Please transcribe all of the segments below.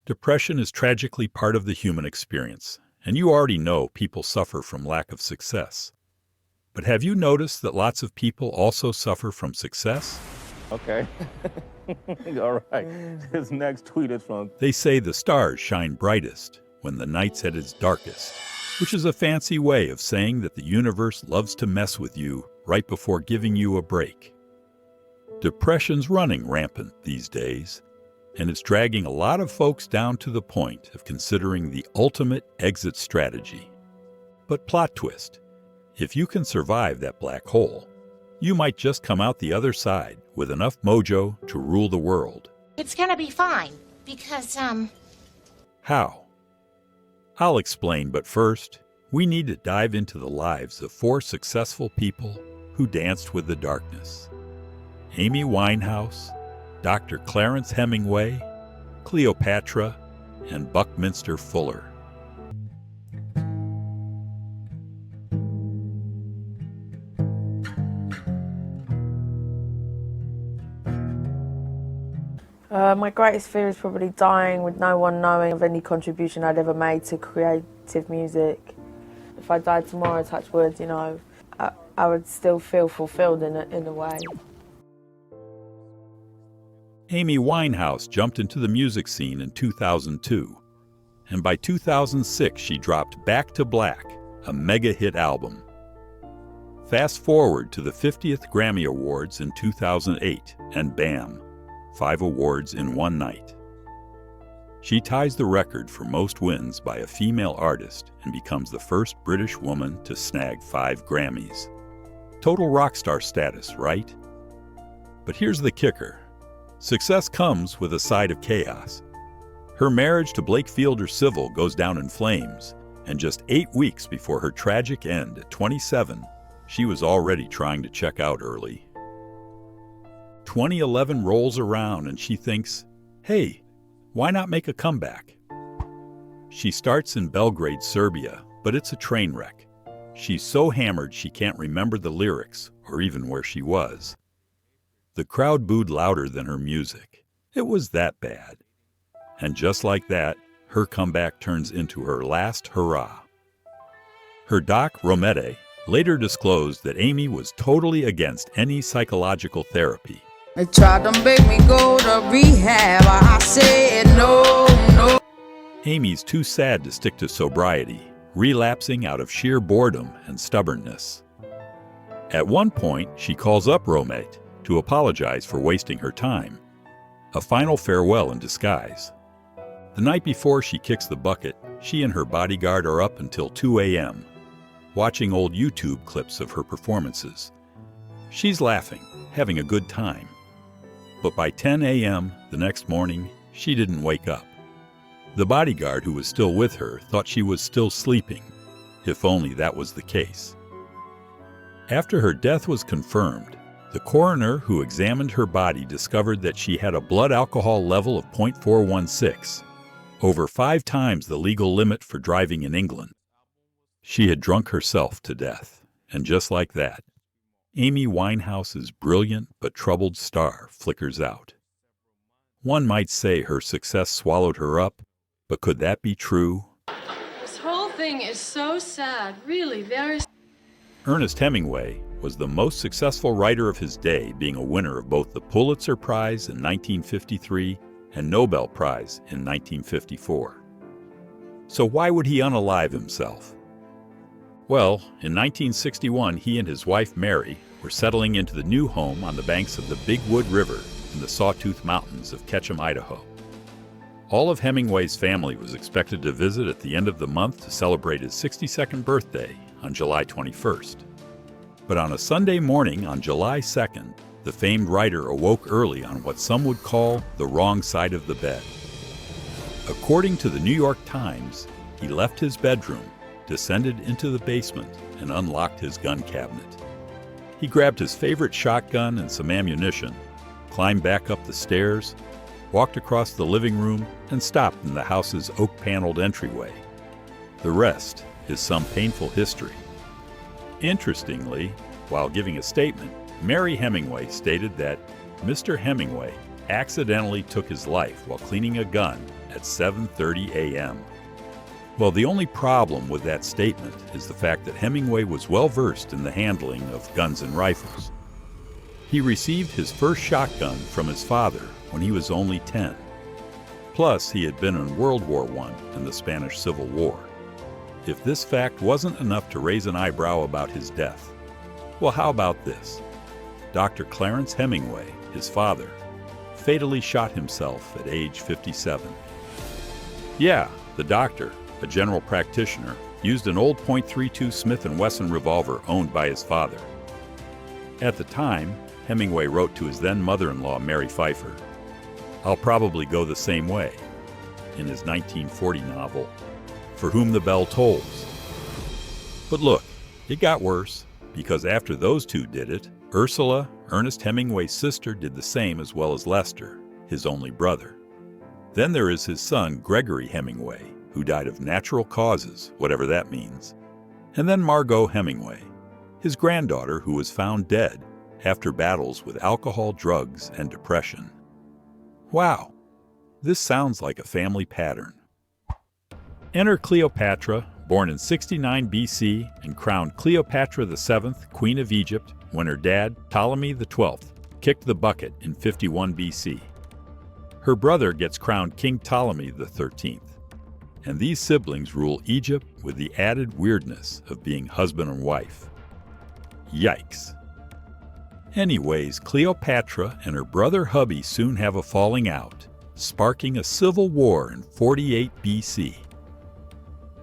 Depression is tragically part of the human experience, and you already know people suffer from lack of success. But have you noticed that lots of people also suffer from success? Okay. All right. This next tweet is from... They say the stars shine brightest when the night's at its darkest, which is a fancy way of saying that the universe loves to mess with you right before giving you a break. Depression's running rampant these days, and it's dragging a lot of folks down to the point of considering the ultimate exit strategy. But plot twist, if you can survive that black hole, you might just come out the other side with enough mojo to rule the world. It's gonna be fine, because, How? I'll explain, but first, we need to dive into the lives of 4 successful people who danced with the darkness. Amy Winehouse, Dr. Clarence Hemingway, Cleopatra, and Buckminster Fuller. My greatest fear is probably dying with no one knowing of any contribution I'd ever made to creative music. If I died tomorrow, touch wood, I would still feel fulfilled in a way. Amy Winehouse jumped into the music scene in 2002, and by 2006 she dropped Back to Black, a mega hit album. Fast forward to the 50th Grammy Awards in 2008, and bam, 5 awards in one night. She ties the record for most wins by a female artist and becomes the first British woman to snag 5 Grammys. Total rock star status, right? But here's the kicker. Success comes with a side of chaos. Her marriage to Blake Fielder Civil goes down in flames, and just 8 weeks before her tragic end at 27, she was already trying to check out early. 2011 rolls around and she thinks, hey, why not make a comeback? She starts in Belgrade, Serbia, but it's a train wreck. She's so hammered she can't remember the lyrics or even where she was. The crowd booed louder than her music. It was that bad. And just like that, her comeback turns into her last hurrah. Her doc, Romete, later disclosed that Amy was totally against any psychological therapy. They tried to make me go to rehab. I said no, no. Amy's too sad to stick to sobriety, relapsing out of sheer boredom and stubbornness. At one point, she calls up Romete to apologize for wasting her time. A final farewell in disguise. The night before she kicks the bucket, she and her bodyguard are up until 2 a.m., watching old YouTube clips of her performances. She's laughing, having a good time. But by 10 a.m. the next morning, she didn't wake up. The bodyguard who was still with her thought she was still sleeping, if only that was the case. After her death was confirmed, the coroner who examined her body discovered that she had a blood alcohol level of 0.416, over 5 times the legal limit for driving in England. She had drunk herself to death, and just like that, Amy Winehouse's brilliant but troubled star flickers out. One might say her success swallowed her up, but could that be true? This whole thing is so sad, really, very... Ernest Hemingway was the most successful writer of his day, being a winner of both the Pulitzer Prize in 1953 and Nobel Prize in 1954. So why would he unalive himself? Well, in 1961, he and his wife Mary were settling into the new home on the banks of the Big Wood River in the Sawtooth Mountains of Ketchum, Idaho. All of Hemingway's family was expected to visit at the end of the month to celebrate his 62nd birthday on July 21st. But on a Sunday morning on July 2nd, the famed writer awoke early on what some would call the wrong side of the bed. According to the New York Times, he left his bedroom, descended into the basement, and unlocked his gun cabinet. He grabbed his favorite shotgun and some ammunition, climbed back up the stairs, walked across the living room, and stopped in the house's oak-paneled entryway. The rest is some painful history. Interestingly, while giving a statement, Mary Hemingway stated that Mr. Hemingway accidentally took his life while cleaning a gun at 7:30 a.m. Well, the only problem with that statement is the fact that Hemingway was well versed in the handling of guns and rifles. He received his first shotgun from his father when he was only 10. Plus, he had been in World War I and the Spanish Civil War. If this fact wasn't enough to raise an eyebrow about his death, well, how about this? Dr. Clarence Hemingway, his father, fatally shot himself at age 57. Yeah, the doctor, a general practitioner, used an old .32 Smith & Wesson revolver owned by his father. At the time, Hemingway wrote to his then mother-in-law, Mary Pfeiffer, "I'll probably go the same way," in his 1940 novel, For Whom the Bell Tolls. But look, it got worse, because after those two did it, Ursula, Ernest Hemingway's sister, did the same, as well as Lester, his only brother. Then there is his son, Gregory Hemingway, who died of natural causes, whatever that means. And then Margot Hemingway, his granddaughter, who was found dead after battles with alcohol, drugs, and depression. Wow, this sounds like a family pattern. Enter Cleopatra, born in 69 BC and crowned Cleopatra VII, Queen of Egypt, when her dad, Ptolemy XII, kicked the bucket in 51 BC. Her brother gets crowned King Ptolemy XIII, and these siblings rule Egypt with the added weirdness of being husband and wife. Yikes. Anyways, Cleopatra and her brother hubby soon have a falling out, sparking a civil war in 48 BC.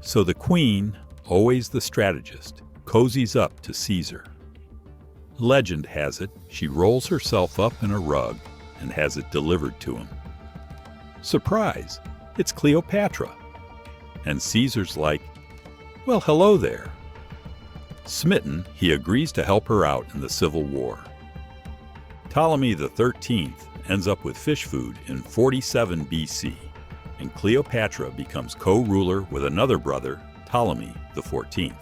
So the queen, always the strategist, cozies up to Caesar. Legend has it she rolls herself up in a rug and has it delivered to him. Surprise, it's Cleopatra. And Caesar's like, "Well, hello there." Smitten, he agrees to help her out in the civil war. Ptolemy XIII ends up with fish food in 47 BC, and Cleopatra becomes co-ruler with another brother, Ptolemy XIV.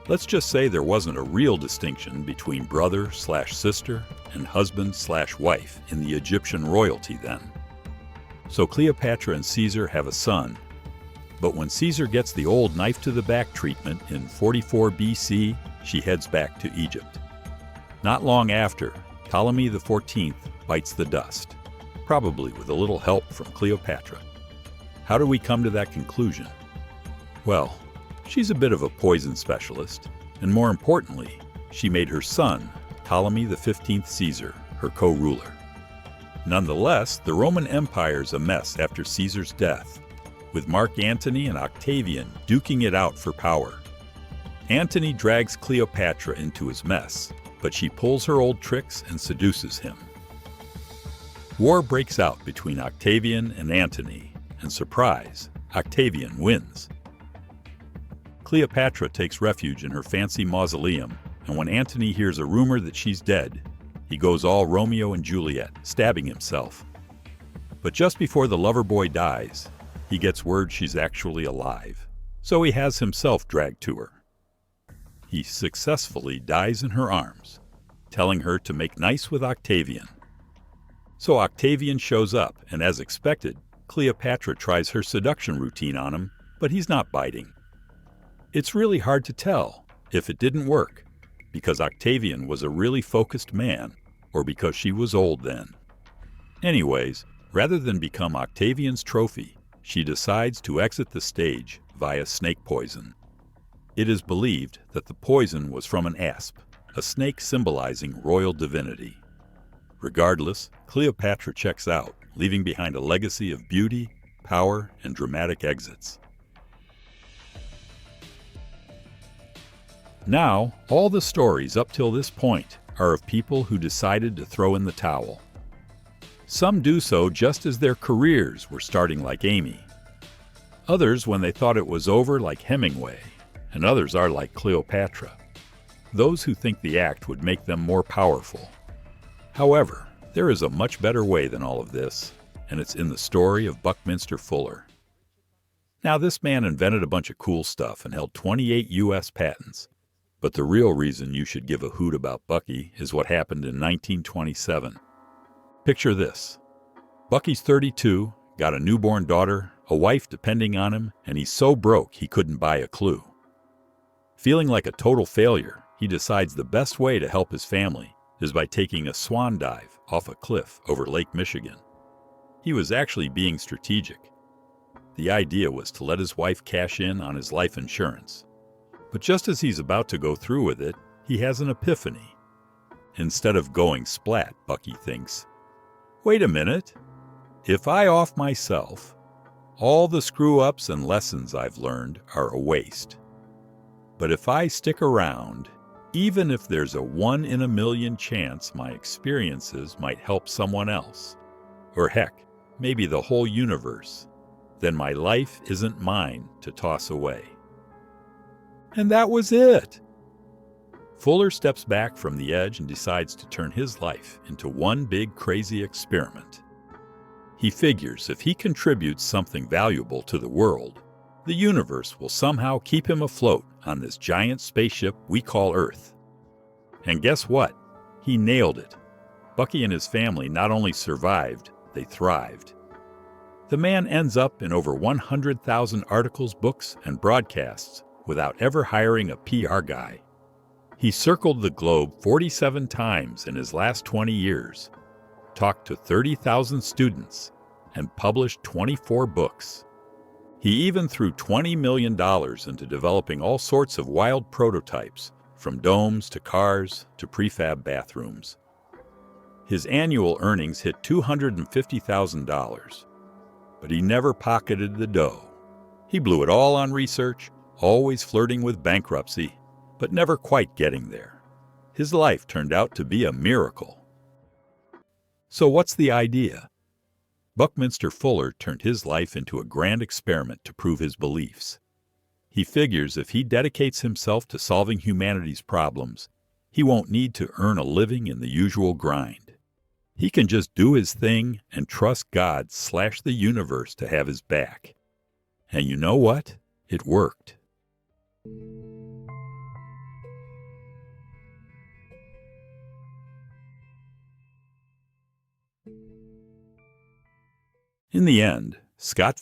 Let's just say there wasn't a real distinction between brother/sister and husband/wife in the Egyptian royalty then. So Cleopatra and Caesar have a son, but when Caesar gets the old knife-to-the-back treatment in 44 BC, she heads back to Egypt. Not long after, Ptolemy XIV bites the dust, probably with a little help from Cleopatra. How do we come to that conclusion? Well, she's a bit of a poison specialist, and more importantly, she made her son, Ptolemy XV Caesar, her co-ruler. Nonetheless, the Roman Empire's a mess after Caesar's death, with Mark Antony and Octavian duking it out for power. Antony drags Cleopatra into his mess, but she pulls her old tricks and seduces him. War breaks out between Octavian and Antony, and surprise, Octavian wins. Cleopatra takes refuge in her fancy mausoleum, and when Antony hears a rumor that she's dead, he goes all Romeo and Juliet, stabbing himself. But just before the lover boy dies, he gets word she's actually alive, so he has himself dragged to her. He successfully dies in her arms, telling her to make nice with Octavian. So Octavian shows up, and as expected, Cleopatra tries her seduction routine on him, but he's not biting. It's really hard to tell if it didn't work, because Octavian was a really focused man, or because she was old then. Anyways, rather than become Octavian's trophy, she decides to exit the stage via snake poison. It is believed that the poison was from an asp, a snake symbolizing royal divinity. Regardless, Cleopatra checks out, leaving behind a legacy of beauty, power, and dramatic exits. Now, all the stories up till this point are of people who decided to throw in the towel. Some do so just as their careers were starting, like Amy. Others when they thought it was over, like Hemingway, and others are like Cleopatra, those who think the act would make them more powerful. However, there is a much better way than all of this, and it's in the story of Buckminster Fuller. Now, this man invented a bunch of cool stuff and held 28 U.S. patents, but the real reason you should give a hoot about Bucky is what happened in 1927. Picture this. Bucky's 32, got a newborn daughter, a wife depending on him, and he's so broke he couldn't buy a clue. Feeling like a total failure, he decides the best way to help his family is by taking a swan dive off a cliff over Lake Michigan. He was actually being strategic. The idea was to let his wife cash in on his life insurance. But just as he's about to go through with it, he has an epiphany. Instead of going splat, Bucky thinks, wait a minute. If I off myself, all the screw-ups and lessons I've learned are a waste. But if I stick around, even if there's a 1 in a million chance my experiences might help someone else, or heck, maybe the whole universe, then my life isn't mine to toss away. And that was it. Fuller steps back from the edge and decides to turn his life into one big crazy experiment. He figures if he contributes something valuable to the world, the universe will somehow keep him afloat on this giant spaceship we call Earth. And guess what? He nailed it. Bucky and his family not only survived, they thrived. The man ends up in over 100,000 articles, books, and broadcasts without ever hiring a PR guy. He circled the globe 47 times in his last 20 years, talked to 30,000 students, and published 24 books. He even threw $20 million into developing all sorts of wild prototypes, from domes to cars to prefab bathrooms. His annual earnings hit $250,000, but he never pocketed the dough. He blew it all on research, always flirting with bankruptcy, but never quite getting there. His life turned out to be a miracle. So what's the idea? Buckminster Fuller turned his life into a grand experiment to prove his beliefs. He figures if he dedicates himself to solving humanity's problems, he won't need to earn a living in the usual grind. He can just do his thing and trust God/the universe to have his back. And you know what? It worked. In the end, Scott